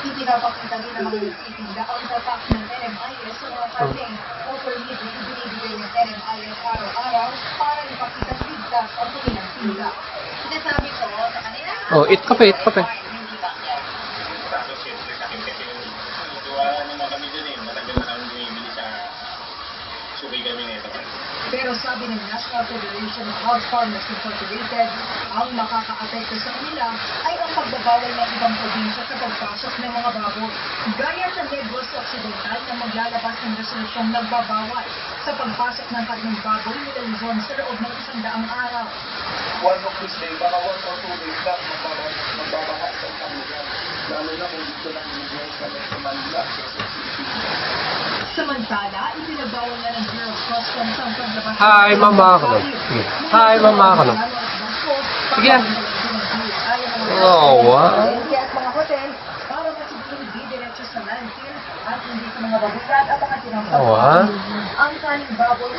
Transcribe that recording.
Ipinapakita din ng mga nagtitinda ang tatak ng NMIS sa mga karneng o permit na ibinibigay ng NMIS araw-araw para ipakita ligtas ang kanilang tinda. Sinasabi ko sa kanila, Oh, eat kape, eat kape. hindi ba? Tapos siyempre sa akin kasi natuwala naman kami dun eh. Matagal na kami bumibili sa subay kami nito. Pero sabi ng National Federation of Hog Farmers Incorporated, ang makakaapekto sa kanila ay ang pagbabawal ng ibang probinsya sa pagpasok ng mga baboy. Gaya sa Negros Occidental na maglalabas ng resolusyong nagbabawal sa pagpasok ng karneng baboy nila Luzon sa loob ng 100 araw. One of these days, baka 1 or 2 days lang magbabaha sa kanila. Lalo na kung dito lang Negros kami sa Manila. Samantala, ipinagbawal na ng Bureau of Customs ang paglabas Hi, Mama Kalog. Hi, Mama Kalog. Sige. Oh, wow. At mga hotel para masiguro diretso sa landfill at hindi sa mga babuyan at mga tinangkap. Oh, wow. Ang kaning baboy